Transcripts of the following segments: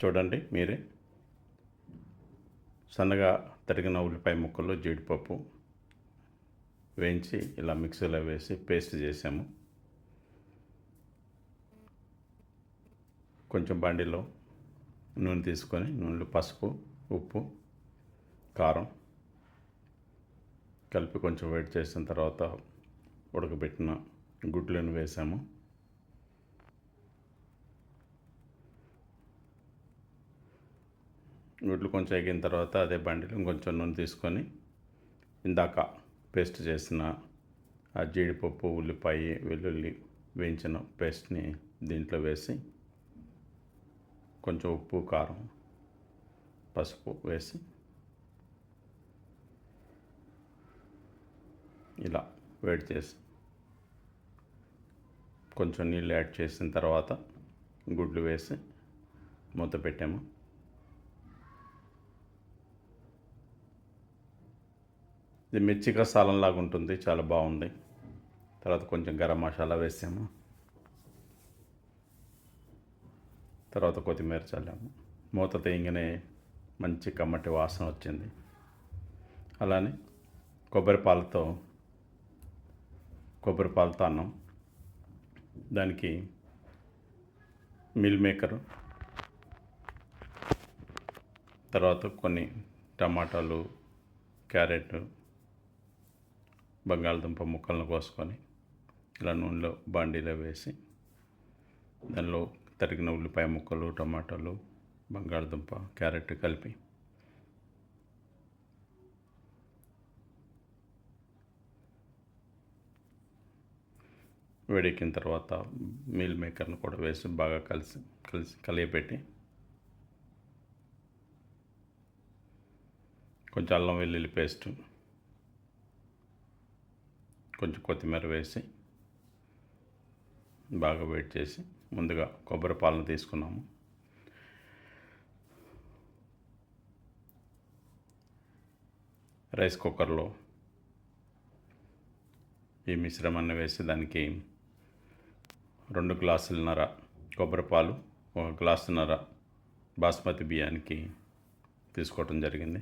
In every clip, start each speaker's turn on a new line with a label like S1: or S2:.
S1: చూడండి మీరే. సన్నగా తరిగిన ఉల్లిపాయ ముక్కలు, జీడిపప్పు వేయించి ఇలా మిక్సీలో వేసి పేస్ట్ చేసాము. కొంచెం బండిలో నూనె తీసుకొని నూనెలో పసుపు, ఉప్పు, కారం కలిపి కొంచెం వేడి చేసిన తర్వాత ఉడకబెట్టిన గుడ్లను వేసాము. గుడ్లు కొంచెం ఎగిన తర్వాత అదే బండిలో కొంచెం నూనె తీసుకొని ఇందాక పేస్ట్ చేసిన ఆ జీడిపప్పు, ఉల్లిపాయ, వెల్లుల్లి వేయించిన పేస్ట్ని దీంట్లో వేసి కొంచెం ఉప్పు, కారం, పసుపు వేసి ఇలా వేడి చేసి కొంచెం నీళ్ళు యాడ్ చేసిన తర్వాత గుడ్లు వేసి మూత పెట్టాము. ఇది మిర్చి కసాలంలాగా ఉంటుంది, చాలా బాగుంది. తర్వాత కొంచెం గరం మసాలా వేసాము, తర్వాత కొత్తిమీర చల్లాము. మూత తీయగానే మంచి కమ్మటి వాసన వచ్చింది. అలానే కొబ్బరి పాలతో అన్నం, దానికి మిల్ మేకరు, తర్వాత కొన్ని టమాటాలు, క్యారెట్, బంగాళదుంప ముక్కలను కోసుకొని ఇలా నూనెలో బాండీలో వేసి దానిలో తరిగిన ఉల్లిపాయ ముక్కలు, టమాటాలు, బంగాళదుంప, క్యారెట్ కలిపి వేడెక్కిన తర్వాత మీల్ మేకర్ను కూడా వేసి బాగా కలియపెట్టి కొంచెం అల్లం వెల్లుల్లి పేస్టు, కొంచెం కొత్తిమీర వేసి బాగా వేడి చేసి ముందుగా కొబ్బరి పాలను తీసుకున్నాము. రైస్ కుక్కర్లో ఈ మిశ్రమాన్ని వేసి దానికి 2 గ్లాసులన్నర కొబ్బరి పాలు, 1 గ్లాసున్నర బాస్మతి బియ్యానికి తీసుకోవటం జరిగింది.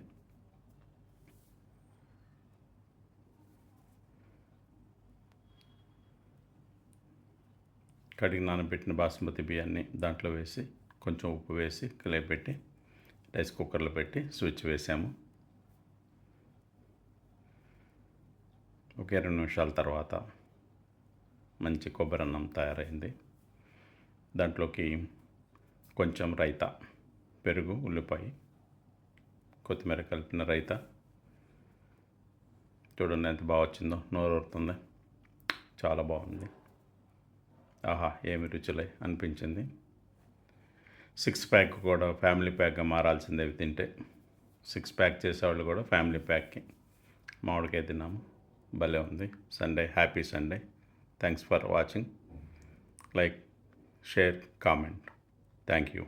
S1: కడిగి నానబెట్టిన బాస్మతి బియ్యాన్ని దాంట్లో వేసి కొంచెం ఉప్పు వేసి కలిపెట్టి రైస్ కుక్కర్లో పెట్టి స్విచ్ వేసాము. ఒక 20 నిమిషాల తర్వాత మంచి కొబ్బరి అన్నం తయారైంది. దాంట్లోకి కొంచెం రైతా, పెరుగు, ఉల్లిపాయ, కొత్తిమీర కలిపిన రైతా. చూడండి ఎంత బాగా వచ్చిందో, నోరు ఊరుతుంది. చాలా బాగుంది. ఆహా, ఏమి రుచులే అనిపించింది. 6 ప్యాక్ కూడా ఫ్యామిలీ ప్యాక్గా మారాల్సిందే ఇవి తింటే. 6 ప్యాక్ చేసేవాళ్ళు కూడా ఫ్యామిలీ ప్యాక్కి మామిడికాయ తిన్నాము. భలే ఉంది. Sunday, happy Sunday. Thanks for watching. Like, share, comment. Thank you.